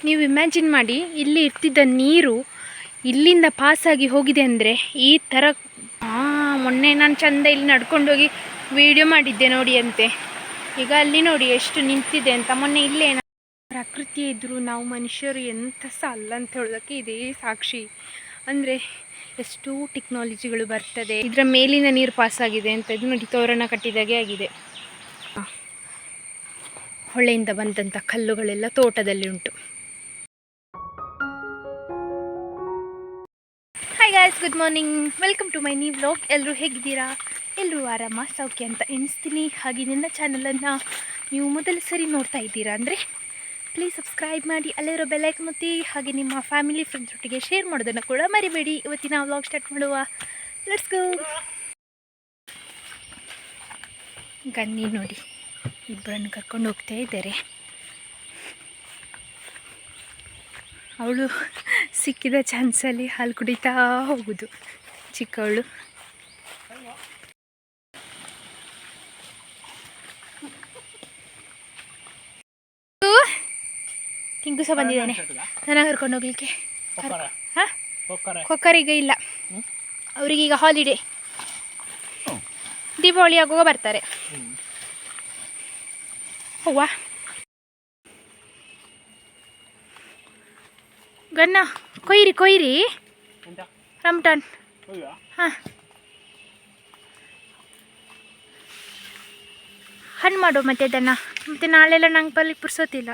ನೀವು ಇಮ್ಯಾಜಿನ್ ಮಾಡಿ, ಇಲ್ಲಿ ಇರ್ತಿದ್ದ ನೀರು ಇಲ್ಲಿಂದ ಪಾಸಾಗಿ ಹೋಗಿದೆ ಅಂದರೆ ಈ ಥರ. ಮೊನ್ನೆ ನಾನು ಚಂದ ಇಲ್ಲಿ ನಡ್ಕೊಂಡೋಗಿ ವಿಡಿಯೋ ಮಾಡಿದ್ದೆ ನೋಡಿ ಅಂತೆ. ಈಗ ಅಲ್ಲಿ ನೋಡಿ ಎಷ್ಟು ನಿಂತಿದೆ ಅಂತ. ಮೊನ್ನೆ ಇಲ್ಲೇ ಪ್ರಕೃತಿ ಇದ್ದರೂ ನಾವು ಮನುಷ್ಯರು ಎಂಥ ಸಹ ಅಲ್ಲ ಅಂತ ಹೇಳೋದಕ್ಕೆ ಇದೇ ಸಾಕ್ಷಿ. ಅಂದರೆ ಎಷ್ಟು ಟೆಕ್ನಾಲಜಿಗಳು ಬರ್ತದೆ. ಇದರ ಮೇಲಿನ ನೀರು ಪಾಸಾಗಿದೆ ಅಂತ. ಇದು ನೋಡಿ ತೋರಣ ಕಟ್ಟಿದಾಗೆ ಆಗಿದೆ. ಹೊಳೆಯಿಂದ ಬಂದಂಥ ಕಲ್ಲುಗಳೆಲ್ಲ ತೋಟದಲ್ಲಿ ಉಂಟು. Hi guys, good morning, welcome to my new vlog. ಎಲ್ಲರೂ ಹೇಗಿದ್ದೀರಾ? ಎಲ್ಲರೂ ಆರಾಮ ಸೌಖ್ಯ ಅಂತ ಎಣಿಸ್ತೀನಿ. ಹಾಗೆ ನನ್ನ ಚಾನಲನ್ನು ನೀವು ಮೊದಲ ಸರಿ ನೋಡ್ತಾ ಇದ್ದೀರಾ ಅಂದರೆ ಪ್ಲೀಸ್ ಸಬ್ಸ್ಕ್ರೈಬ್ ಮಾಡಿ, ಅಲ್ಲಿರೋ ಬೆಲ್ಲೈಕನ್ ಒತ್ತಿ. ಹಾಗೆ ನಿಮ್ಮ ಫ್ಯಾಮಿಲಿ ಫ್ರೆಂಡ್ಸ್ ಒಟ್ಟಿಗೆ ಶೇರ್ ಮಾಡೋದನ್ನು ಕೂಡ ಮರಿಬೇಡಿ. ಇವತ್ತಿನ ವ್ಲಾಗ್ ಸ್ಟಾರ್ಟ್ ಮಾಡುವ. Let's go. ಗನ್ನಿ ನೋಡಿ ಇಬ್ಬರನ್ನು ಕರ್ಕೊಂಡು ಹೋಗ್ತಾ ಇದ್ದಾರೆ. ಅವಳು ಸಿಕ್ಕಿದ ಚಾನ್ಸಲ್ಲಿ ಹಾಲು ಕುಡಿತಾ ಹೋಗುದು, ಚಿಕ್ಕವಳು. ಟಿಂಕು ಸಹ ಬಂದಿದ್ದಾನೆ ನನ್ನ ಕರ್ಕೊಂಡು ಹೋಗ್ಲಿಕ್ಕೆ. ಹಾಂ, ಕೊಕ್ಕರಿಗೆ ಇಲ್ಲ, ಅವರಿಗೀಗ ಹಾಲಿಡೇ. ದೀಪಾವಳಿ ಆಗುವಾಗ ಬರ್ತಾರೆ. ಹೂವಾ ಗನ್ನ ಕೊಯ್ರಿ ರಮ್ಟಾನ್. ಹಾಂ, ಹಣ್ಣು ಮಾಡು ಮತ್ತೆ ಅದನ್ನು. ಮತ್ತು ನಾಳೆಲ್ಲ ನಂಗೆ ಬಲ್ಲಿ ಪುರ್ಸೋತಿಲ್ಲ.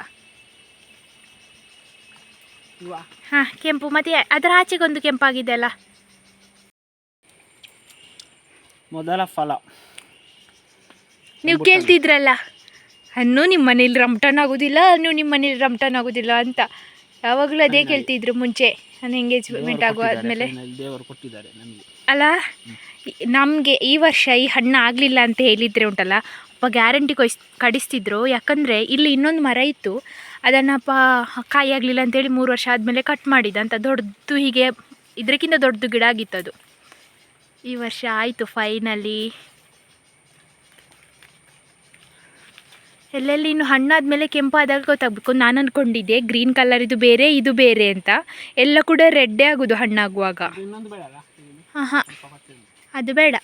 ಹಾಂ, ಕೆಂಪು. ಮತ್ತು ಅದರ ಆಚೆಗೊಂದು ಕೆಂಪಾಗಿದೆ ಅಲ್ಲ. ಮೊದಲ ಫಲ ನೀವು ಕೇಳ್ತಿದ್ರಲ್ಲ, ಹಣ್ಣು ನಿಮ್ಮ ಮನೇಲಿ ರಮ್ಟಾನ್ ಆಗೋದಿಲ್ಲ, ಹಣ್ಣು ನಿಮ್ಮ ಮನೇಲಿ ರಮ್ಟಾನ್ ಆಗೋದಿಲ್ಲ ಅಂತ. ಯಾವಾಗಲೂ ಅದೇ ಕೇಳ್ತಿದ್ರು ಮುಂಚೆ, ನನ್ನ ಎಂಗೇಜ್ಮೆಂಟ್ ಆಗುವಾದ್ಮೇಲೆ ಅಲ್ಲ. ನಮಗೆ ಈ ವರ್ಷ ಈ ಹಣ್ಣು ಆಗಲಿಲ್ಲ ಅಂತ ಹೇಳಿದರೆ ಉಂಟಲ್ಲ, ಅಪ್ಪ ಗ್ಯಾರಂಟಿ ಕಡಿಸ್ತಿದ್ರು. ಯಾಕಂದರೆ ಇಲ್ಲಿ ಇನ್ನೊಂದು ಮರ ಇತ್ತು, ಅದನ್ನಪ್ಪ ಕಾಯಿ ಆಗಲಿಲ್ಲ ಅಂತೇಳಿ 3 ವರ್ಷ ಆದಮೇಲೆ ಕಟ್ ಮಾಡಿದ ಅಂತ. ದೊಡ್ಡದು ಹೀಗೆ ಇದಕ್ಕಿಂತ ದೊಡ್ಡದು ಗಿಡ ಆಗಿತ್ತದು. ಈ ವರ್ಷ ಆಯಿತು ಫೈನಲಿ. ಎಲ್ಲೆಲ್ಲಿ ಇನ್ನು ಹಣ್ಣಾದಮೇಲೆ ಕೆಂಪಾದಾಗ ಗೊತ್ತಾಗಬೇಕು. ನಾನು ಅಂದ್ಕೊಂಡಿದ್ದೆ ಗ್ರೀನ್ ಕಲರ್ ಇದು ಬೇರೆ ಇದು ಬೇರೆ ಅಂತ. ಎಲ್ಲ ಕೂಡ ರೆಡ್ಡೇ ಆಗೋದು ಹಣ್ಣಾಗುವಾಗ. ಹಾಂ, ಅದು ಬೇಡ.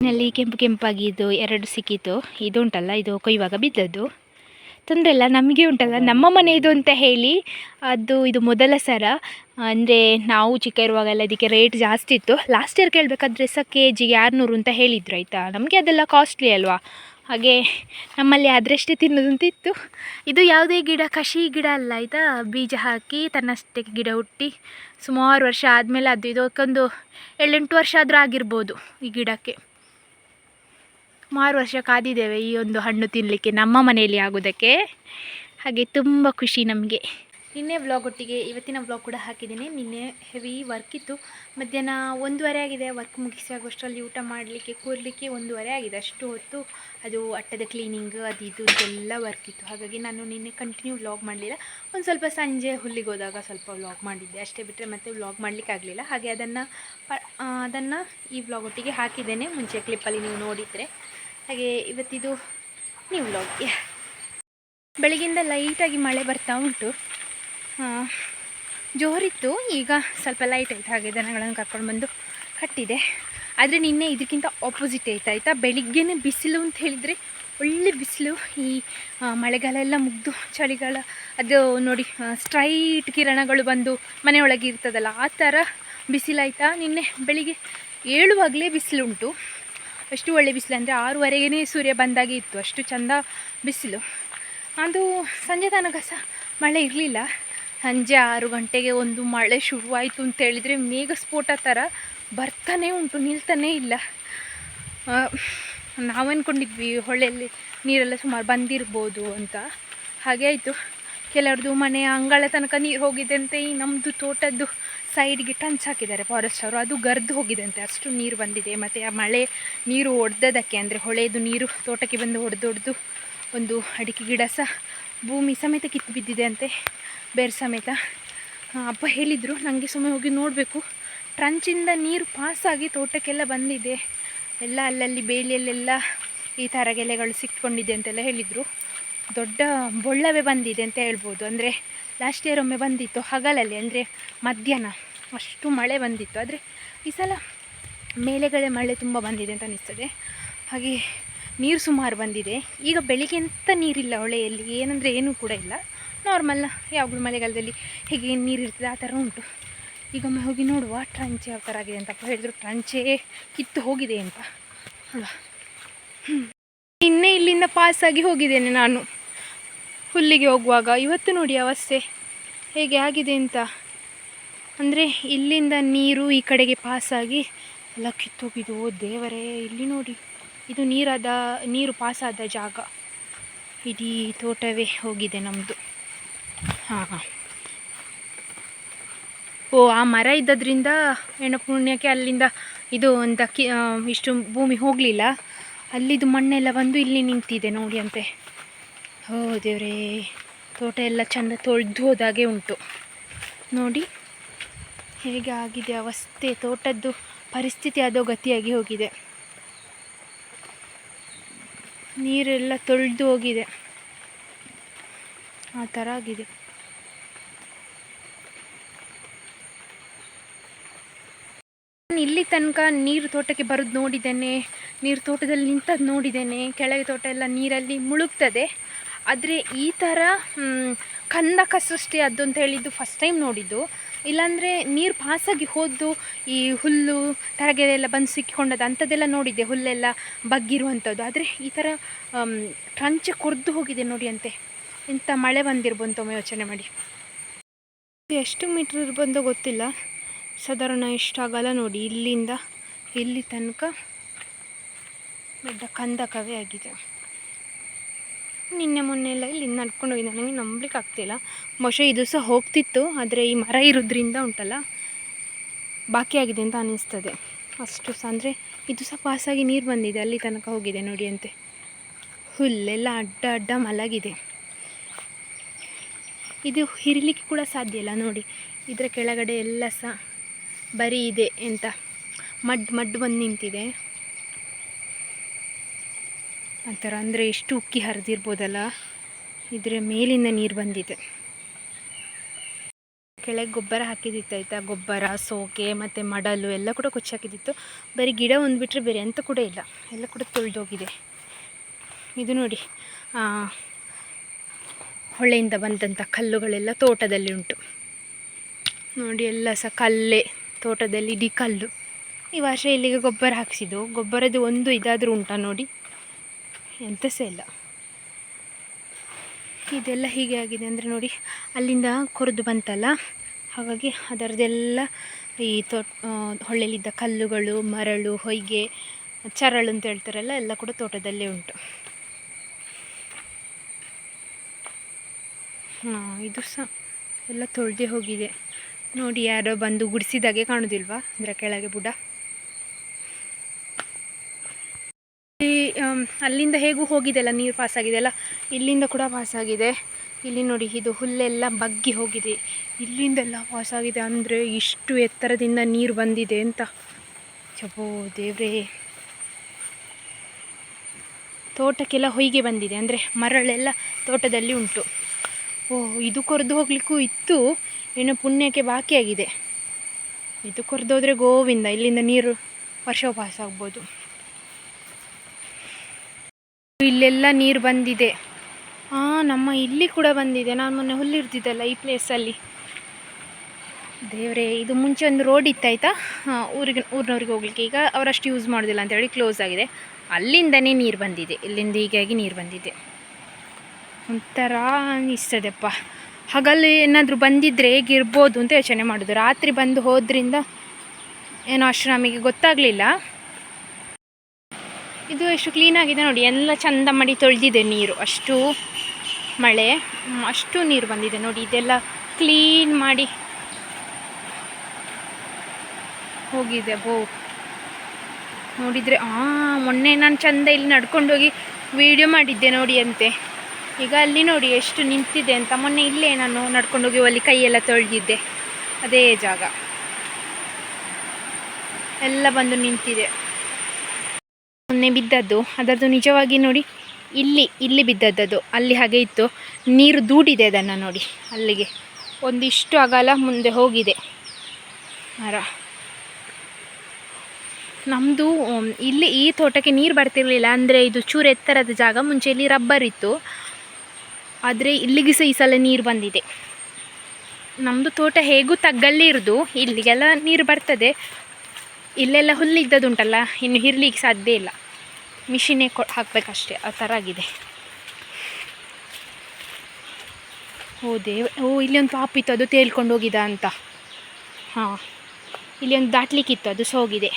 ನಲ್ಲಿ ಕೆಂಪಾಗಿದ್ದು 2 ಸಿಕ್ಕಿತು. ಇದು ಉಂಟಲ್ಲ, ಇದು ಕೊಯ್ಯುವಾಗ ಬಿದ್ದದ್ದು. ತೊಂದರೆ ಇಲ್ಲ, ನಮಗೆ ಉಂಟಲ್ಲ ನಮ್ಮ ಮನೆಯದು ಅಂತ ಹೇಳಿ ಇದು ಮೊದಲ ಸರ. ಅಂದರೆ ನಾವು ಚಿಕ್ಕ ಇರುವಾಗೆಲ್ಲ ಇದಕ್ಕೆ ರೇಟ್ ಜಾಸ್ತಿ ಇತ್ತು. ಲಾಸ್ಟ್ ಇಯರ್ ಕೇಳಬೇಕಾದ್ರೆ ಸಹ kg 600 ಅಂತ ಹೇಳಿದ್ರು, ಆಯಿತಾ. ನಮಗೆ ಅದೆಲ್ಲ ಕಾಸ್ಟ್ಲಿ ಅಲ್ವಾ, ಹಾಗೆ ನಮ್ಮಲ್ಲಿ ಅದರಷ್ಟೇ ತಿನ್ನೋದಂತ ಇತ್ತು. ಇದು ಯಾವುದೇ ಗಿಡ, ಕಷಿ ಗಿಡ ಅಲ್ಲ ಆಯಿತಾ. ಬೀಜ ಹಾಕಿ ತನ್ನಷ್ಟಕ್ಕೆ ಗಿಡ ಹುಟ್ಟಿ ಸುಮಾರು ವರ್ಷ ಆದಮೇಲೆ ಅದು ಇದಕ್ಕೊಂದು 7-8 ವರ್ಷ ಆದರೂ ಆಗಿರ್ಬೋದು ಈ ಗಿಡಕ್ಕೆ. ಸುಮಾರು ವರ್ಷ ಕಾದಿದ್ದೇವೆ ಈ ಒಂದು ಹಣ್ಣು ತಿನ್ನಲಿಕ್ಕೆ ನಮ್ಮ ಮನೆಯಲ್ಲಿ ಆಗೋದಕ್ಕೆ. ಹಾಗೆ ತುಂಬ ಖುಷಿ ನಮಗೆ. ನಿನ್ನೆ ವ್ಲಾಗ್ ಒಟ್ಟಿಗೆ ಇವತ್ತಿನ ವ್ಲಾಗ್ ಕೂಡ ಹಾಕಿದ್ದೀನಿ. ನಿನ್ನೆ ಹೆವಿ ವರ್ಕ್ ಇತ್ತು. ಮಧ್ಯಾಹ್ನ 1:30 ಆಗಿದೆ. ವರ್ಕ್ ಮುಗಿಸಿ ಆಗೋಷ್ಟರಲ್ಲಿ ಊಟ ಮಾಡಲಿಕ್ಕೆ ಕೂರಲಿಕ್ಕೆ 1:30 ಆಗಿದೆ. ಅಷ್ಟು ಹೊತ್ತು ಅದು ಅಟ್ಟದ ಕ್ಲೀನಿಂಗ್ ಅದು ಇದು ಎಲ್ಲ ವರ್ಕ್ ಇತ್ತು. ಹಾಗಾಗಿ ನಾನು ನಿನ್ನೆ ಕಂಟಿನ್ಯೂ ವ್ಲಾಗ್ ಮಾಡಲಿಲ್ಲ. ಒಂದು ಸ್ವಲ್ಪ ಸಂಜೆ ಹುಲ್ಲಿಗೆ ಹೋದಾಗ ಸ್ವಲ್ಪ ವ್ಲಾಗ್ ಮಾಡಿದ್ದೆ ಅಷ್ಟೇ, ಬಿಟ್ಟರೆ ಮತ್ತೆ ವ್ಲಾಗ್ ಮಾಡಲಿಕ್ಕೆ ಆಗಲಿಲ್ಲ. ಹಾಗೆ ಅದನ್ನು ಈ ವ್ಲಾಗ್ ಒಟ್ಟಿಗೆ ಹಾಕಿದ್ದೇನೆ, ಮುಂಚೆ ಕ್ಲಿಪ್ಪಲ್ಲಿ ನೀವು ನೋಡಿದರೆ. ಹಾಗೆ ಇವತ್ತಿದು ನೀವು ವ್ಲಾಗ್. ಬೆಳಗಿಂದ ಲೈಟಾಗಿ ಮಳೆ ಬರ್ತಾ ಉಂಟು. ಜೋರಿತ್ತು, ಈಗ ಸ್ವಲ್ಪ ಲೈಟ್ ಆಯಿತು. ಹಾಗೆ ದನಗಳನ್ನು ಕರ್ಕೊಂಡು ಬಂದು ಕಟ್ಟಿದೆ. ಆದರೆ ನಿನ್ನೆ ಇದಕ್ಕಿಂತ ಆಪೋಸಿಟ್ ಆಯಿತಾ. ಬೆಳಿಗ್ಗೆನೇ ಬಿಸಿಲು ಅಂತ ಹೇಳಿದರೆ ಒಳ್ಳೆ ಬಿಸಿಲು. ಈ ಮಳೆಗಾಲ ಎಲ್ಲ ಮುಗಿದು ಚಳಿಗಾಲ ಅದು ನೋಡಿ, ಸ್ಟ್ರೈಟ್ ಕಿರಣಗಳು ಬಂದು ಮನೆಯೊಳಗೆ ಇರ್ತದಲ್ಲ, ಆ ಥರ ಬಿಸಿಲಾಯಿತಾ. ನಿನ್ನೆ ಬೆಳಿಗ್ಗೆ ಏಳುವಾಗಲೇ ಬಿಸಿಲುಂಟು. ಅಷ್ಟು ಒಳ್ಳೆ ಬಿಸಿಲು, ಅಂದರೆ 6:30ಗೆ ಸೂರ್ಯ ಬಂದಾಗೆ ಇತ್ತು. ಅಷ್ಟು ಚೆಂದ ಬಿಸಿಲು. ಅದು ಸಂಜೆ ತನಕ ಸಹ ಮಳೆ ಇರಲಿಲ್ಲ. ಸಂಜೆ 6 ಗಂಟೆಗೆ ಒಂದು ಮಳೆ ಶುರುವಾಯಿತು ಅಂತ ಹೇಳಿದರೆ ಮೇಘ ಸ್ಫೋಟ ಥರ ಬರ್ತಾನೆ ಉಂಟು, ನಿಲ್ತಾನೇ ಇಲ್ಲ. ನಾವು ಅಂದ್ಕೊಂಡಿದ್ವಿ ಹೊಳೆಯಲ್ಲಿ ನೀರೆಲ್ಲ ಸುಮಾರು ಬಂದಿರ್ಬೋದು ಅಂತ. ಹಾಗೆ ಆಯಿತು. ಕೆಲವ್ರದ್ದು ಮನೆಯ ಅಂಗಳ ತನಕ ನೀರು ಹೋಗಿದೆ ಅಂತೆ. ಈ ನಮ್ಮದು ತೋಟದ್ದು ಸೈಡ್ಗೆ ಟಂಚ್ ಹಾಕಿದ್ದಾರೆ ಫಾರೆಸ್ಟ್ ಅವರು, ಅದು ಗರ್ದು ಹೋಗಿದೆ ಅಂತೆ, ಅಷ್ಟು ನೀರು ಬಂದಿದೆ. ಮತ್ತು ಆ ಮಳೆ ನೀರು ಹೊಡೆದದಕ್ಕೆ, ಅಂದರೆ ಹೊಳೆಯದು ನೀರು ತೋಟಕ್ಕೆ ಬಂದು ಹೊಡೆದು ಒಂದು ಅಡಿಕೆ ಗಿಡ ಸಹ ಭೂಮಿ ಸಮೇತ ಕಿತ್ತು ಬಿದ್ದಿದೆ ಅಂತೆ, ಬೇರೆ ಸಮೇತ. ಅಪ್ಪ ಹೇಳಿದರು, ನನಗೆ ಸುಮ್ಮನೆ ಹೋಗಿ ನೋಡಬೇಕು. ಟ್ರಂಚಿಂದ ನೀರು ಪಾಸಾಗಿ ತೋಟಕ್ಕೆಲ್ಲ ಬಂದಿದೆ, ಎಲ್ಲ ಅಲ್ಲಲ್ಲಿ ಬೇಲಿಯಲ್ಲೆಲ್ಲ ಈ ಥರ ಗೆಲೆಗಳು ಸಿಕ್ಕೊಂಡಿದೆ ಅಂತೆಲ್ಲ ಹೇಳಿದರು. ದೊಡ್ಡ ಬೊಳ್ಳವೇ ಬಂದಿದೆ ಅಂತ ಹೇಳ್ಬೋದು. ಅಂದರೆ ಲಾಸ್ಟ್ ಇಯರ್ ಒಮ್ಮೆ ಬಂದಿತ್ತು ಹಗಲಲ್ಲಿ, ಅಂದರೆ ಮಧ್ಯಾಹ್ನ ಅಷ್ಟು ಮಳೆ ಬಂದಿತ್ತು. ಆದರೆ ಈ ಸಲ ಮೇಲೆಗಡೆ ಮಳೆ ತುಂಬ ಬಂದಿದೆ ಅಂತ ಅನಿಸ್ತದೆ. ಹಾಗೆ ನೀರು ಸುಮಾರು ಬಂದಿದೆ. ಈಗ ಬೆಳಿಗ್ಗೆ ಎಂಥ ನೀರಿಲ್ಲ ಹೊಳೆಯಲ್ಲಿ, ಏನಂದರೆ ಏನೂ ಕೂಡ ಇಲ್ಲ, ನಾರ್ಮಲ್ ಯಾವಾಗಲೂ ಮಳೆಗಾಲದಲ್ಲಿ ಹೇಗೆ ನೀರಿರ್ತದೆ ಆ ಥರ ಉಂಟು. ಈಗೊಮ್ಮೆ ಹೋಗಿ ನೋಡುವ ಟ್ರಂಚೆ ಯಾವ ಥರ ಆಗಿದೆ ಅಂತ. ಹೇಳಿದ್ರು ಟ್ರಂಚೆ ಕಿತ್ತು ಹೋಗಿದೆ ಅಂತ ಅಲ್ವಾ. ಇನ್ನೇ ಇಲ್ಲಿಂದ ಪಾಸಾಗಿ ಹೋಗಿದ್ದೇನೆ ನಾನು ಹುಲ್ಲಿಗೆ ಹೋಗುವಾಗ. ಇವತ್ತು ನೋಡಿ ಅವಸ್ಥೆ ಹೇಗೆ ಆಗಿದೆ ಅಂತ. ಅಂದರೆ ಇಲ್ಲಿಂದ ನೀರು ಈ ಕಡೆಗೆ ಪಾಸಾಗಿ ಎಲ್ಲ ಕಿತ್ತೋಗಿದ್ದು. ದೇವರೇ, ಇಲ್ಲಿ ನೋಡಿ, ಇದು ನೀರು ಪಾಸಾದ ಜಾಗ. ಇಡೀ ತೋಟವೇ ಹೋಗಿದೆ ನಮ್ಮದು. ಹಾಂ, ಓ, ಆ ಮರ ಇದ್ದದ್ರಿಂದ ಏನೋ ಪುಣ್ಯಕ್ಕೆ ಅಲ್ಲಿಂದ ಇದು ಅಂತ ಇಷ್ಟು ಭೂಮಿ ಹೋಗಲಿಲ್ಲ. ಅಲ್ಲಿದ್ದು ಮಣ್ಣೆಲ್ಲ ಬಂದು ಇಲ್ಲಿ ನಿಂತಿದೆ ನೋಡಿ ಅಂತೆ. ಓ ದೇವರೇ, ತೋಟ ಎಲ್ಲ ಚೆಂದ ತೊಳೆದು ಹೋದಾಗೆ ಉಂಟು ನೋಡಿ ಹೇಗೆ ಆಗಿದೆ ಅವಸ್ಥೆ. ತೋಟದ್ದು ಪರಿಸ್ಥಿತಿ ಅದೋ ಗತಿಯಾಗಿ ಹೋಗಿದೆ. ನೀರೆಲ್ಲ ತೊಳೆದು ಹೋಗಿದೆ, ಆ ಥರ ಆಗಿದೆ. ಇಲ್ಲಿ ತನಕ ನೀರು ತೋಟಕ್ಕೆ ಬರೋದು ನೋಡಿದ್ದೇನೆ, ನೀರು ತೋಟದಲ್ಲಿ ನಿಂತದ್ದು ನೋಡಿದ್ದೇನೆ. ಕೆಳಗೆ ತೋಟ ಎಲ್ಲ ನೀರಲ್ಲಿ ಮುಳುಗ್ತದೆ. ಆದರೆ ಈ ಥರ ಕಂದಕ ಸೃಷ್ಟಿ ಅದು ಅಂತ ಹೇಳಿದ್ದು ಫಸ್ಟ್ ಟೈಮ್ ನೋಡಿದ್ದು. ಇಲ್ಲಾಂದರೆ ನೀರು ಪಾಸಾಗಿ ಹೋದ್ದು, ಈ ಹುಲ್ಲು ತರಗೆಲ್ಲ ಬಂದು ಸಿಕ್ಕಿಕೊಂಡದ್ದು ಅಂಥದ್ದೆಲ್ಲ ನೋಡಿದ್ದೆ, ಹುಲ್ಲೆಲ್ಲ ಬಗ್ಗಿರುವಂಥದ್ದು. ಆದರೆ ಈ ಥರ ಟ್ರಂಚೆ ಕೊರ್ದು ಹೋಗಿದೆ ನೋಡಿ ಅಂತೆ. ಇಂಥ ಮಳೆ ಬಂದಿರ್ಬೋದು ಒಮ್ಮೆ ಯೋಚನೆ ಮಾಡಿ. ಎಷ್ಟು ಮೀಟ್ರ್ ಇರ್ಬಂದೋ ಗೊತ್ತಿಲ್ಲ, ಸಾಧಾರಣ ಎಷ್ಟಾಗಲ್ಲ ನೋಡಿ. ಇಲ್ಲಿಂದ ಇಲ್ಲಿ ತನಕ ದೊಡ್ಡ ಕಂದಕವೇ ಆಗಿದೆ. ನಿನ್ನೆ ಮೊನ್ನೆ ಎಲ್ಲ ಇಲ್ಲಿ ನಡ್ಕೊಂಡು ಹೋಗಿದ್ದೆ, ನನಗೆ ನಂಬಲಿಕ್ಕೆ ಆಗ್ತಿಲ್ಲ. ಬಹುಶಃ ಇದು ಸಹ ಹೋಗ್ತಿತ್ತು, ಆದರೆ ಈ ಮರ ಇರೋದ್ರಿಂದ ಉಂಟಲ್ಲ ಬಾಕಿ ಆಗಿದೆ ಅಂತ ಅನ್ನಿಸ್ತದೆ. ಅಷ್ಟು ಸಹ ಅಂದರೆ ಇದು ಸಹ ಪಾಸಾಗಿ ನೀರು ಬಂದಿದೆ, ಅಲ್ಲಿ ತನಕ ಹೋಗಿದೆ ನೋಡಿ ಅಂತೆ. ಹುಲ್ಲೆಲ್ಲ ಅಡ್ಡ ಅಡ್ಡ ಮಲಗಿದೆ. ಇದು ಹಿರಿಲಿಕ್ಕೆ ಕೂಡ ಸಾಧ್ಯ ಇಲ್ಲ ನೋಡಿ. ಇದರ ಕೆಳಗಡೆ ಎಲ್ಲ ಸಹ ಬರೀ ಇದೆ ಎಂತ ಮಡ್ಡು ಬಂದು ನಿಂತಿದೆ ಆ ಥರ. ಅಂದರೆ ಎಷ್ಟು ಉಕ್ಕಿ ಹರಿದಿರ್ಬೋದಲ್ಲ, ಇದರ ಮೇಲಿಂದ ನೀರು ಬಂದಿದೆ. ಕೆಳಗೆ ಗೊಬ್ಬರ ಹಾಕಿದಿತ್ತು ಆಯಿತಾ, ಗೊಬ್ಬರ, ಸೋಕೆ ಮತ್ತು ಮಡಲು ಎಲ್ಲ ಕೂಡ ಕೊಚ್ಚಿ ಹಾಕಿದಿತ್ತು. ಬರೀ ಗಿಡ ಒಂದು ಬಿಟ್ಟರೆ ಬೇರೆ ಎಂತ ಕೂಡ ಇಲ್ಲ, ಎಲ್ಲ ಕೂಡ ತೊಳೆದೋಗಿದೆ. ಇದು ನೋಡಿ, ಹೊಳೆಯಿಂದ ಬಂದಂಥ ಕಲ್ಲುಗಳೆಲ್ಲ ತೋಟದಲ್ಲಿ ಉಂಟು ನೋಡಿ. ಎಲ್ಲ ಸಹ ಕಲ್ಲೇ, ತೋಟದಲ್ಲಿ ಇಡೀ ಕಲ್ಲು. ಈ ವರ್ಷ ಇಲ್ಲಿಗೆ ಗೊಬ್ಬರ ಹಾಕಿಸಿದ್ದು, ಗೊಬ್ಬರದ್ದು ಒಂದು ಇದಾದರೂ ಉಂಟಾ ನೋಡಿ, ಎಂತ ಸಹ ಇಲ್ಲ. ಇದೆಲ್ಲ ಹೀಗೆ ಆಗಿದೆ ಅಂದರೆ ನೋಡಿ, ಅಲ್ಲಿಂದ ಕೊರೆದು ಬಂತಲ್ಲ, ಹಾಗಾಗಿ ಅದರದ್ದೆಲ್ಲ ಈ ಹೊಳೆಯಲ್ಲಿದ್ದ ಕಲ್ಲುಗಳು, ಮರಳು, ಹೊಯ್ಗೆ, ಚರಳು ಅಂತ ಹೇಳ್ತಾರಲ್ಲ, ಎಲ್ಲ ಕೂಡ ತೋಟದಲ್ಲೇ ಉಂಟು. ಇದು ಸಹ ಎಲ್ಲ ತೊಳೆದೇ ಹೋಗಿದೆ ನೋಡಿ. ಯಾರೋ ಬಂದು ಗುಡಿಸಿದಾಗೆ ಕಾಣೋದಿಲ್ವಾ ಅದರ ಕೆಳಗೆ ಬುಡ. ಅಲ್ಲಿಂದ ಹೇಗೂ ಹೋಗಿದೆಲ್ಲ, ನೀರು ಪಾಸಾಗಿದೆಲ್ಲ, ಇಲ್ಲಿಂದ ಕೂಡ ಪಾಸಾಗಿದೆ. ಇಲ್ಲಿ ನೋಡಿ, ಇದು ಹುಲ್ಲೆಲ್ಲ ಬಗ್ಗಿ ಹೋಗಿದೆ, ಇಲ್ಲಿಂದೆಲ್ಲ ಪಾಸಾಗಿದೆ. ಅಂದರೆ ಇಷ್ಟು ಎತ್ತರದಿಂದ ನೀರು ಬಂದಿದೆ ಅಂತ. ಚಪೋ ದೇವ್ರೇ, ತೋಟಕ್ಕೆಲ್ಲ ಹೊಯ್ಗೆ ಬಂದಿದೆ, ಅಂದರೆ ಮರಳೆಲ್ಲ ತೋಟದಲ್ಲಿ ಉಂಟು. ಇದು ಕೊರೆದು ಹೋಗ್ಲಿಕ್ಕೂ ಇತ್ತು, ಏನೋ ಪುಣ್ಯಕ್ಕೆ ಬಾಕಿಯಾಗಿದೆ. ಇದು ಕೊರೆದೋದ್ರೆ ಗೋವಿಂದ, ಇಲ್ಲಿಂದ ನೀರು ವರ್ಷ ಪಾಸಾಗ್ಬೋದು. ಇಲ್ಲೆಲ್ಲ ನೀರು ಬಂದಿದೆ. ನಮ್ಮ ಇಲ್ಲಿ ಕೂಡ ಬಂದಿದೆ. ನಾನು ಮೊನ್ನೆ ಹುಲ್ಲಿರ್ತಿದ್ದಲ್ಲ ಈ ಪ್ಲೇಸಲ್ಲಿ. ದೇವರೇ, ಇದು ಮುಂಚೆ ಒಂದು ರೋಡ್ ಇತ್ತಾಯ್ತಾ, ಊರಿನವ್ರಿಗೆ ಹೋಗ್ಲಿಕ್ಕೆ. ಈಗ ಅವರಷ್ಟು ಯೂಸ್ ಮಾಡೋದಿಲ್ಲ ಅಂತೇಳಿ ಕ್ಲೋಸ್ ಆಗಿದೆ. ಅಲ್ಲಿಂದನೇ ನೀರು ಬಂದಿದೆ, ಇಲ್ಲಿಂದ ಹೀಗಾಗಿ ನೀರು ಬಂದಿದೆ. ಒಂಥರ ಅನ್ನಿಸ್ತದೆಪ್ಪ. ಹಗಲು ಏನಾದರೂ ಬಂದಿದ್ದರೆ ಹೇಗಿರ್ಬೋದು ಅಂತ ಯೋಚನೆ ಮಾಡೋದು. ರಾತ್ರಿ ಬಂದು ಹೋದ್ರಿಂದ ಏನೋ ಅಷ್ಟು ನಮಗೆ ಗೊತ್ತಾಗಲಿಲ್ಲ. ಇದು ಎಷ್ಟು ಕ್ಲೀನಾಗಿದೆ ನೋಡಿ, ಎಲ್ಲ ಚಂದ ಮಾಡಿ ತೊಳೆದಿದೆ ನೀರು. ಅಷ್ಟು ಮಳೆ, ಅಷ್ಟು ನೀರು ಬಂದಿದೆ ನೋಡಿ. ಇದೆಲ್ಲ ಕ್ಲೀನ್ ಮಾಡಿ ಹೋಗಿದೆ. ನೋಡಿದರೆ ಮೊನ್ನೆ ನಾನು ಚಂದ ಇಲ್ಲಿ ನಡ್ಕೊಂಡೋಗಿ ವಿಡಿಯೋ ಮಾಡಿದ್ದೆ ನೋಡಿ ಅಂತೆ. ಈಗ ಅಲ್ಲಿ ನೋಡಿ ಎಷ್ಟು ನಿಂತಿದೆ ಅಂತ. ಮೊನ್ನೆ ಇಲ್ಲೇ ನಾನು ನಡ್ಕೊಂಡೋಗಿ ಅಲ್ಲಿ ಕೈಯೆಲ್ಲ ತೊಳೆದಿದ್ದೆ, ಅದೇ ಜಾಗ ಎಲ್ಲ ಬಂದು ನಿಂತಿದೆ. ಮೊನ್ನೆ ಬಿದ್ದದ್ದು ಅದರದ್ದು ನಿಜವಾಗಿ ನೋಡಿ ಇಲ್ಲಿ ಬಿದ್ದದ್ದು, ಅಲ್ಲಿ ಹಾಗೆ ಇತ್ತು, ನೀರು ದೂಡಿದೆ ಅದನ್ನು ನೋಡಿ, ಅಲ್ಲಿಗೆ ಒಂದಿಷ್ಟು ಅಗಲ ಮುಂದೆ ಹೋಗಿದೆ ಮರ. ನಮ್ಮದು ಇಲ್ಲಿ ಈ ತೋಟಕ್ಕೆ ನೀರು ಬರ್ತಿರಲಿಲ್ಲ, ಅಂದರೆ ಇದು ಚೂರು ಎತ್ತರದ ಜಾಗ, ಮುಂಚೆ ಇಲ್ಲಿ ರಬ್ಬರ್ ಇತ್ತು, ಆದರೆ ಇಲ್ಲಿಗೆ ಸಹ ಈ ಸಲ ನೀರು ಬಂದಿದೆ. ನಮ್ಮದು ತೋಟ ಹೇಗೂ ತಗ್ಗಲ್ಲಿ ಇರೋದು, ಇಲ್ಲಿಗೆಲ್ಲ ನೀರು ಬರ್ತದೆ. ಇಲ್ಲೆಲ್ಲ ಹುಲ್ಲಿದ್ದದುಂಟಲ್ಲ, ಇನ್ನು ಇರಲಿಕ್ಕೆ ಸಾಧ್ಯ ಇಲ್ಲ, ಮಿಷಿನೇ ಹಾಕಬೇಕಷ್ಟೇ, ಆ ಥರ ಆಗಿದೆ. ಇಲ್ಲಿ ಒಂದು ಪಾಪ ಇತ್ತು, ಅದು ತೇಲ್ಕೊಂಡು ಹೋಗಿದ ಅಂತ. ಹಾಂ, ಇಲ್ಲಿ ಒಂದು ದಾಟ್ಲಿಕ್ಕಿತ್ತು, ಅದು ಸಹ ಹೋಗಿದೆ.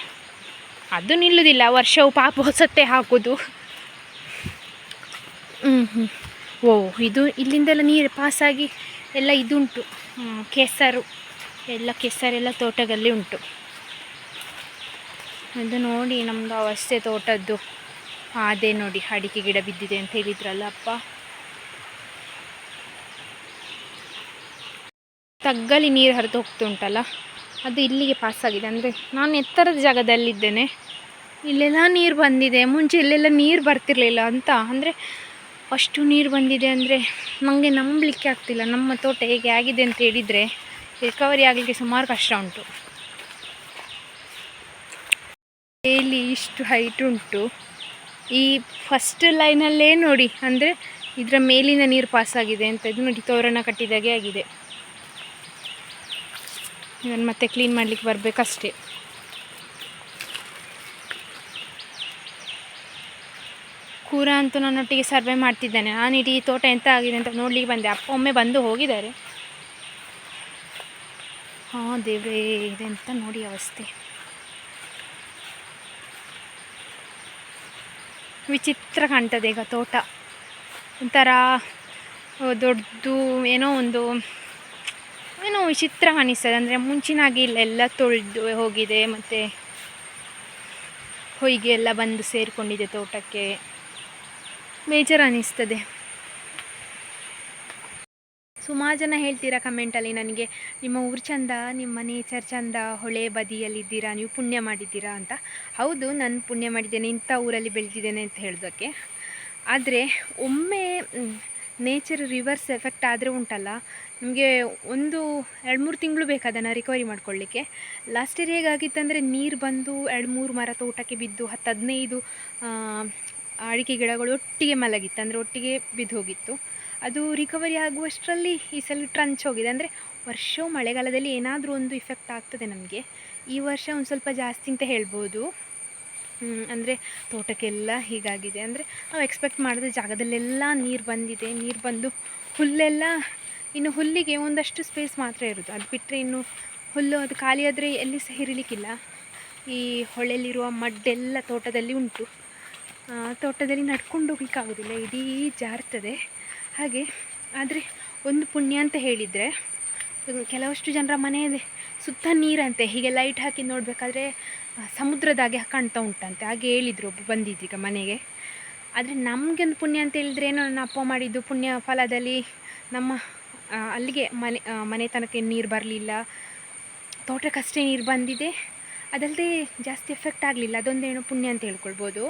ಅದು ನಿಲ್ಲುವುದಿಲ್ಲ, ವರ್ಷವು ಪಾಪ ಹೊಸತ್ತೆ ಹಾಕೋದು. ಇದು ಇಲ್ಲಿಂದೆಲ್ಲ ನೀರು ಪಾಸಾಗಿ ಎಲ್ಲ ಇದುಂಟು, ಕೆಸರು ಕೆಸರೆಲ್ಲ ತೋಟದಲ್ಲಿ ಉಂಟು. ಅದು ನೋಡಿ ನಮ್ಮದು ಅವಸ್ಥೆ ತೋಟದ್ದು. ಅದೇ ನೋಡಿ ಅಡಿಕೆ ಗಿಡ ಬಿದ್ದಿದೆ ಅಂತ ಹೇಳಿದ್ರಲ್ಲ ಅಪ್ಪ. ತಗ್ಗಲ್ಲಿ ನೀರು ಹರಿದು ಹೋಗ್ತುಂಟಲ್ಲ, ಅದು ಇಲ್ಲಿಗೆ ಪಾಸಾಗಿದೆ. ಅಂದರೆ ನಾನು ಎತ್ತರದ ಜಾಗದಲ್ಲಿದ್ದೇನೆ, ಇಲ್ಲೆಲ್ಲ ನೀರು ಬಂದಿದೆ. ಮುಂಚೆ ಇಲ್ಲೆಲ್ಲ ನೀರು ಬರ್ತಿರ್ಲಿಲ್ಲ ಅಂತ, ಅಂದರೆ ಅಷ್ಟು ನೀರು ಬಂದಿದೆ ಅಂದರೆ ನನಗೆ ನಂಬಲಿಕ್ಕೆ ಆಗ್ತಿಲ್ಲ. ನಮ್ಮ ತೋಟ ಹೇಗೆ ಆಗಿದೆ ಅಂತ ಹೇಳಿದರೆ ರಿಕವರಿ ಆಗಲಿಕ್ಕೆ ಸುಮಾರು ಕಷ್ಟ ಉಂಟು. ಇಲ್ಲಿ ಇಷ್ಟು ಹೈಟ್ ಉಂಟು, ಈ ಫಸ್ಟ್ ಲೈನಲ್ಲೇ ನೋಡಿ, ಅಂದರೆ ಇದರ ಮೇಲಿನ ನೀರು ಪಾಸಾಗಿದೆ ಅಂತ. ಇದು ನೋಡಿ ತೋರಣ ಕಟ್ಟಿದಾಗೆ ಆಗಿದೆ. ನಾನು ಮತ್ತೆ ಕ್ಲೀನ್ ಮಾಡಲಿಕ್ಕೆ ಬರಬೇಕಷ್ಟೇ. ಕೂರ ಅಂತೂ ನನ್ನೊಟ್ಟಿಗೆ ಸರ್ವೆ ಮಾಡ್ತಿದ್ದಾನೆ. ನಾನು ಇಡೀ ತೋಟ ಎಂತ ಆಗಿದೆ ಅಂತ ನೋಡ್ಲಿಕ್ಕೆ ಬಂದೆ. ಅಪ್ಪ ಒಮ್ಮೆ ಬಂದು ಹೋಗಿದ್ದಾರೆ. ಹಾಂ ದೇವ್ರೇ, ಇದೆಂತ ನೋಡಿ ಅವಸ್ಥೆ, ವಿಚಿತ್ರ ಕಾಣ್ತದೆ ಈಗ ತೋಟ. ಒಂಥರ ದೊಡ್ಡದು ಏನೋ ವಿಚಿತ್ರ ಕಾಣಿಸ್ತದೆ. ಅಂದರೆ ಮುಂಚಿನಾಗಿ ಇಲ್ಲೆಲ್ಲ ತೊಳೆದು ಹೋಗಿದೆ, ಮತ್ತು ಹೊಯ್ಗೆ ಎಲ್ಲ ಬಂದು ಸೇರಿಕೊಂಡಿದೆ ತೋಟಕ್ಕೆ. ಬೇಜಾರು ಅನ್ನಿಸ್ತದೆ. ಸುಮಾರು ಜನ ಹೇಳ್ತೀರಾ ಕಮೆಂಟಲ್ಲಿ ನನಗೆ, ನಿಮ್ಮ ಊರು ಚಂದ, ನಿಮ್ಮ ನೇಚರ್ ಚಂದ, ಹೊಳೆ ಬದಿಯಲ್ಲಿದ್ದೀರಾ, ನೀವು ಪುಣ್ಯ ಮಾಡಿದ್ದೀರಾ ಅಂತ. ಹೌದು, ನಾನು ಪುಣ್ಯ ಮಾಡಿದ್ದೇನೆ, ಇಂಥ ಊರಲ್ಲಿ ಬೆಳೆದಿದ್ದೇನೆ ಅಂತ ಹೇಳೋದಕ್ಕೆ. ಆದರೆ ಒಮ್ಮೆ ನೇಚರ್ ರಿವರ್ಸ್ ಎಫೆಕ್ಟ್ ಆದರೆ ಉಂಟಲ್ಲ, ನಮಗೆ 1-2-3 ತಿಂಗಳು ಬೇಕು ಅದನ್ನು ರಿಕವರಿ ಮಾಡ್ಕೊಳ್ಳಿಕ್ಕೆ. ಲಾಸ್ಟ್ ಇಯರ್ ಹೇಗಾಗಿತ್ತಂದರೆ, ನೀರು ಬಂದು 2-3 ಮರ ತೋಟಕ್ಕೆ ಬಿದ್ದು 10-15 ಅಡಿಕೆ ಗಿಡಗಳು ಒಟ್ಟಿಗೆ ಮಲಗಿತ್ತು, ಅಂದರೆ ಒಟ್ಟಿಗೆ ಬಿದ್ದು ಹೋಗಿತ್ತು. ಅದು ರಿಕವರಿ ಆಗುವಷ್ಟರಲ್ಲಿ ಈ ಸಲ ಟ್ರಂಚ್ ಹೋಗಿದೆ. ಅಂದರೆ ವರ್ಷವು ಮಳೆಗಾಲದಲ್ಲಿ ಏನಾದರೂ ಒಂದು ಇಫೆಕ್ಟ್ ಆಗ್ತದೆ ನಮಗೆ. ಈ ವರ್ಷ ಒಂದು ಸ್ವಲ್ಪ ಜಾಸ್ತಿ ಅಂತ ಹೇಳ್ಬೋದು. ಅಂದರೆ ತೋಟಕ್ಕೆಲ್ಲ ಹೀಗಾಗಿದೆ. ಅಂದರೆ ನಾವು ಎಕ್ಸ್ಪೆಕ್ಟ್ ಮಾಡಿದ ಜಾಗದಲ್ಲೆಲ್ಲ ನೀರು ಬಂದಿದೆ. ನೀರು ಬಂದು ಹುಲ್ಲೆಲ್ಲ, ಇನ್ನು ಹುಲ್ಲಿಗೆ ಒಂದಷ್ಟು ಸ್ಪೇಸ್ ಮಾತ್ರ ಇರೋದು, ಅದು ಬಿಟ್ಟರೆ ಇನ್ನು ಹುಲ್ಲು ಅದು ಖಾಲಿ ಆದರೆ ಎಲ್ಲಿ ಸಹ ಇರಲಿಕ್ಕಿಲ್ಲ. ಈ ಹೊಳೆಯಲ್ಲಿರುವ ಮಡ್ಡೆಲ್ಲ ತೋಟದಲ್ಲಿ ಉಂಟು. ತೋಟದಲ್ಲಿ ನಡ್ಕೊಂಡು ಹೋಗ್ಲಿಕ್ಕಾಗೋದಿಲ್ಲ, ಇಡೀ ಜಾರ್ತದೆ ಹಾಗೆ. ಆದರೆ ಒಂದು ಪುಣ್ಯ ಅಂತ ಹೇಳಿದರೆ, ಕೆಲವಷ್ಟು ಜನರ ಮನೆ ಸುತ್ತ ನೀರಂತೆ, ಹೀಗೆ ಲೈಟ್ ಹಾಕಿ ನೋಡಬೇಕಾದ್ರೆ ಸಮುದ್ರದಾಗೆ ಕಾಣ್ತಾ ಉಂಟಂತೆ, ಹಾಗೆ ಹೇಳಿದರು ಒಬ್ಬರು ಬಂದಿದ್ದೀಗ ಮನೆಗೆ. ಆದರೆ ನಮಗೆ ಒಂದು ಪುಣ್ಯ ಅಂತ ಹೇಳಿದರೆ ಏನೋ ನನ್ನ ಅಪ್ಪ ಮಾಡಿದ್ದು ಪುಣ್ಯ ಫಲದಲ್ಲಿ ನಮ್ಮ ಅಲ್ಲಿಗೆ ಮನೆ ತನಕ ನೀರು ಬರಲಿಲ್ಲ, ತೋಟಕ್ಕಷ್ಟೇ ನೀರು ಬಂದಿದೆ. ಅದಲ್ಲದೆ ಜಾಸ್ತಿ ಎಫೆಕ್ಟ್ ಆಗಲಿಲ್ಲ, ಅದೊಂದೇನೋ ಪುಣ್ಯ ಅಂತ ಹೇಳ್ಕೊಳ್ಬೋದು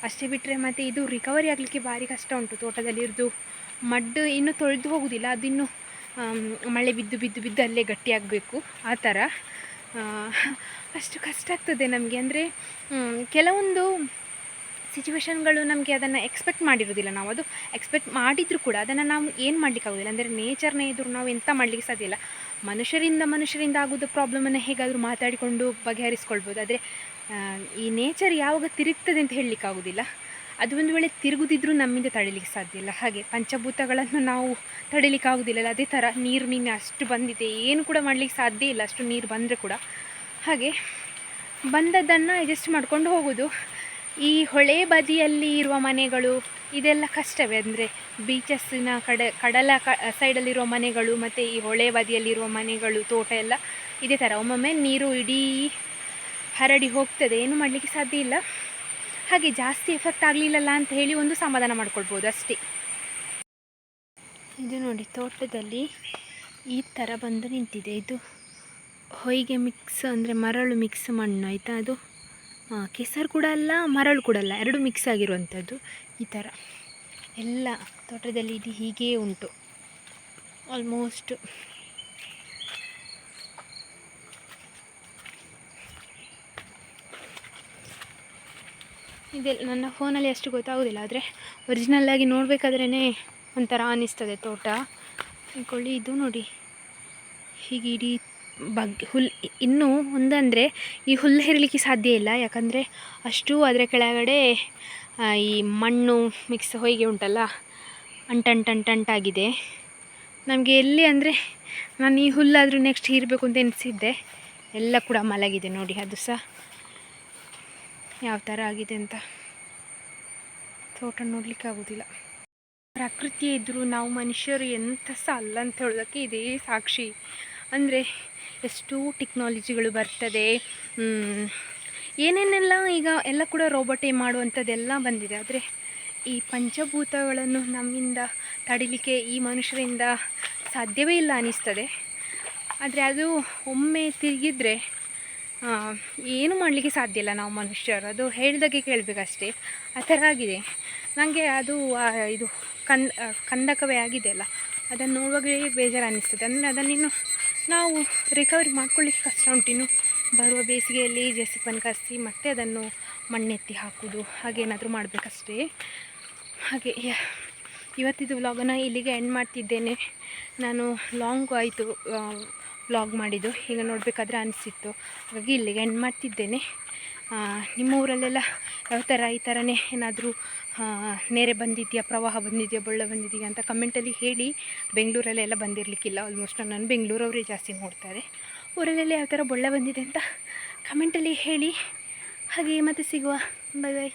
ಅಷ್ಟೇ. ಬಿಟ್ಟರೆ ಮತ್ತು ಇದು ರಿಕವರಿ ಆಗಲಿಕ್ಕೆ ಭಾರಿ ಕಷ್ಟ ಉಂಟು. ತೋಟದಲ್ಲಿರೋದು ಮಡ್ಡು ಇನ್ನೂ ತೊಳೆದು ಹೋಗೋದಿಲ್ಲ, ಅದಿನ್ನೂ ಮಳೆ ಬಿದ್ದು ಅಲ್ಲೇ ಗಟ್ಟಿಯಾಗಬೇಕು, ಆ ಥರ. ಅಷ್ಟು ಕಷ್ಟ ಆಗ್ತದೆ ನಮಗೆ. ಅಂದರೆ ಕೆಲವೊಂದು ಸಿಚುವೇಶನ್ಗಳು ನಮಗೆ ಅದನ್ನು ಎಕ್ಸ್ಪೆಕ್ಟ್ ಮಾಡಿರೋದಿಲ್ಲ ನಾವು. ಅದು ಎಕ್ಸ್ಪೆಕ್ಟ್ ಮಾಡಿದರೂ ಕೂಡ ಅದನ್ನು ನಾವು ಏನು ಮಾಡಲಿಕ್ಕಾಗೋದಿಲ್ಲ. ಅಂದರೆ ನೇಚರ್ನೇ ಎದುರು ನಾವು ಎಂತ ಮಾಡಲಿಕ್ಕೆ ಸಾಧ್ಯ ಇಲ್ಲ. ಮನುಷ್ಯರಿಂದ ಆಗೋದು ಪ್ರಾಬ್ಲಮನ್ನು ಹೇಗಾದರೂ ಮಾತಾಡಿಕೊಂಡು ಬಗೆಹರಿಸ್ಕೊಳ್ಬೋದು. ಆದರೆ ಈ ನೇಚರ್ ಯಾವಾಗ ತಿರುಗ್ತದೆ ಅಂತ ಹೇಳಲಿಕ್ಕಾಗೋದಿಲ್ಲ. ಅದು ಒಂದು ವೇಳೆ ತಿರುಗುದಿದ್ರೂ ನಮ್ಮಿಂದ ತಡೀಲಿಕ್ಕೆ ಸಾಧ್ಯ ಇಲ್ಲ. ಹಾಗೆ ಪಂಚಭೂತಗಳನ್ನು ನಾವು ತಡೀಲಿಕ್ಕಾಗೋದಿಲ್ಲ. ಅದೇ ಥರ ನೀರು ನಿನ್ನೆ ಅಷ್ಟು ಬಂದಿದೆ, ಏನು ಕೂಡ ಮಾಡಲಿಕ್ಕೆ ಸಾಧ್ಯ ಇಲ್ಲ, ಅಷ್ಟು ನೀರು ಬಂದರೆ ಕೂಡ. ಹಾಗೆ ಬಂದದ್ದನ್ನು ಅಡ್ಜಸ್ಟ್ ಮಾಡ್ಕೊಂಡು ಹೋಗೋದು. ಈ ಹೊಳೆ ಬದಿಯಲ್ಲಿ ಇರುವ ಮನೆಗಳು ಇದೆಲ್ಲ ಕಷ್ಟವೇ. ಅಂದರೆ ಬೀಚಸ್ಸಿನ ಕಡಲ ಸೈಡಲ್ಲಿರುವ ಮನೆಗಳು ಮತ್ತು ಈ ಹೊಳೆ ಬದಿಯಲ್ಲಿರುವ ಮನೆಗಳು, ತೋಟ ಎಲ್ಲ ಇದೇ ಥರ. ಒಮ್ಮೊಮ್ಮೆ ನೀರು ಇಡೀ ಹರಡಿ ಹೋಗ್ತದೆ, ಏನು ಮಾಡಲಿಕ್ಕೆ ಸಾಧ್ಯ ಇಲ್ಲ. ಹಾಗೆ ಜಾಸ್ತಿ ಎಫೆಕ್ಟ್ ಆಗಲಿಲ್ಲಲ್ಲ ಅಂತ ಹೇಳಿ ಒಂದು ಸಮಾಧಾನ ಮಾಡ್ಕೊಳ್ಬೋದು ಅಷ್ಟೇ. ಇದು ನೋಡಿ, ತೋಟದಲ್ಲಿ ಈ ಥರ ಬಂದು ನಿಂತಿದೆ. ಇದು ಹೊಯ್ಗೆ ಮಿಕ್ಸ್, ಅಂದರೆ ಮರಳು ಮಿಕ್ಸ್ ಮಣ್ಣು ಆಯಿತಾ. ಅದು ಕೆಸರು ಕೂಡ ಅಲ್ಲ, ಮರಳು ಕೂಡ ಅಲ್ಲ, ಎರಡು ಮಿಕ್ಸ್ ಆಗಿರುವಂಥದ್ದು ಈ ಥರ. ಎಲ್ಲ ತೋಟದಲ್ಲಿ ಇದು ಹೀಗೇ ಉಂಟು ಆಲ್ಮೋಸ್ಟ್. ಇದೆಲ್ಲ ನನ್ನ ಫೋನಲ್ಲಿ ಅಷ್ಟು ಗೊತ್ತಾಗೋದಿಲ್ಲ, ಆದರೆ ಒರಿಜಿನಲ್ಲಾಗಿ ನೋಡಬೇಕಾದ್ರೇ ಒಂಥರ ಅನ್ನಿಸ್ತದೆ ತೋಟ. ಅಂದ್ಕೊಳ್ಳಿ, ಇದು ನೋಡಿ ಹೀಗೆ ಇಡೀ ಹುಲ್ಲು. ಇನ್ನೂ ಒಂದಂದರೆ ಈ ಹುಲ್ಲು ಹೇರಲಿಕ್ಕೆ ಸಾಧ್ಯ ಇಲ್ಲ, ಯಾಕಂದರೆ ಅಷ್ಟು ಅದರ ಕೆಳಗಡೆ ಈ ಮಣ್ಣು ಮಿಕ್ಸ್ ಹೊಯ್ಗೆ ಉಂಟಲ್ಲ, ಅಂಟಂಟಾಗಿದೆ. ನಮಗೆ ಎಲ್ಲಿ ಅಂದರೆ ನಾನು ಈ ಹುಲ್ಲಾದರೂ ನೆಕ್ಸ್ಟ್ ಹೀರಬೇಕು ಅಂತ ಎನಿಸಿದ್ದೆ, ಎಲ್ಲ ಕೂಡ ಮಲಗಿದೆ ನೋಡಿ. ಅದು ಸಹ ಯಾವ ಥರ ಆಗಿದೆ ಅಂತ ತೋಟ ನೋಡಲಿಕ್ಕೆ ಆಗೋದಿಲ್ಲ. ಪ್ರಕೃತಿ ಇದ್ದರೂ ನಾವು ಮನುಷ್ಯರು ಎಂಥ ಸಹ ಅಲ್ಲ ಅಂತ ಹೇಳೋದಕ್ಕೆ ಇದೇ ಸಾಕ್ಷಿ. ಅಂದರೆ ಎಷ್ಟು ಟೆಕ್ನಾಲಜಿಗಳು ಬರ್ತದೆ, ಏನೇನೆಲ್ಲ ಈಗ ಎಲ್ಲ ಕೂಡ ರೋಬೋಟೇ ಮಾಡುವಂಥದ್ದೆಲ್ಲ ಬಂದಿದೆ. ಆದರೆ ಈ ಪಂಚಭೂತಗಳನ್ನು ನಮ್ಮಿಂದ ತಡಿಲಿಕ್ಕೆ ಈ ಮನುಷ್ಯರಿಂದ ಸಾಧ್ಯವೇ ಇಲ್ಲ ಅನ್ನಿಸ್ತದೆ. ಆದರೆ ಅದು ಒಮ್ಮೆ ತಿರುಗಿದ್ರೆ ಏನು ಮಾಡಲಿಕ್ಕೆ ಸಾಧ್ಯ ಇಲ್ಲ ನಾವು ಮನುಷ್ಯರು. ಅದು ಹೇಳಿದಾಗೆ ಕೇಳಬೇಕಷ್ಟೇ, ಆ ಥರ ಆಗಿದೆ. ನನಗೆ ಅದು ಇದು ಕಂದಕವೇ ಆಗಿದೆ ಅಲ್ಲ, ಅದನ್ನು ನೋಡುವಾಗಲೇ ಬೇಜಾರು ಅನ್ನಿಸ್ತದೆ. ಅಂದರೆ ಅದನ್ನಿನ್ನು ನಾವು ರಿಕವರಿ ಮಾಡ್ಕೊಳ್ಳಿಕ್ಕೆ ಕಷ್ಟ ಉಂಟು. ಇನ್ನು ಬರುವ ಬೇಸಿಗೆಯಲ್ಲಿ ಜೆಸಿಪನ್ನು ಕರೆಸಿ ಮತ್ತೆ ಅದನ್ನು ಮಣ್ಣೆತ್ತಿ ಹಾಕೋದು, ಹಾಗೇನಾದರೂ ಮಾಡಬೇಕಷ್ಟೇ. ಹಾಗೆ ಇವತ್ತಿದು ವ್ಲಾಗನ್ನು ಇಲ್ಲಿಗೆ ಎಂಡ್ ಮಾಡ್ತಿದ್ದೇನೆ. ನಾನು ಲಾಂಗ್ ಆಯಿತು ವ್ಲಾಗ್ ಮಾಡಿದ್ದು, ಈಗ ನೋಡಬೇಕಾದ್ರೆ ಅನಿಸಿತ್ತು, ಹಾಗಾಗಿ ಇಲ್ಲಿಗೆ ಎಂಡ್ ಮಾಡ್ತಿದ್ದೇನೆ. ನಿಮ್ಮ ಊರಲ್ಲೆಲ್ಲ ಯಾವ ಥರ ಈ ಥರನೇ ಏನಾದರೂ ನೆರೆ ಬಂದಿದೆಯಾ, ಪ್ರವಾಹ ಬಂದಿದೆಯಾ, ಬೊಳ್ಳೆ ಬಂದಿದೆಯಾ ಅಂತ ಕಮೆಂಟಲ್ಲಿ ಹೇಳಿ. ಬೆಂಗಳೂರಲ್ಲೆಲ್ಲ ಬಂದಿರಲಿಕ್ಕಿಲ್ಲ, ಆಲ್ಮೋಸ್ಟ್ ನಾನು ಬೆಂಗಳೂರವರೇ ಜಾಸ್ತಿ ನೋಡ್ತಾರೆ. ಊರಲ್ಲೆಲ್ಲ ಯಾವ ಥರ ಬೊಳ್ಳೆ ಬಂದಿದೆ ಅಂತ ಕಮೆಂಟಲ್ಲಿ ಹೇಳಿ. ಹಾಗೆ ಮತ್ತೆ ಸಿಗುವ. ಬಾಯ್ ಬಾಯ್.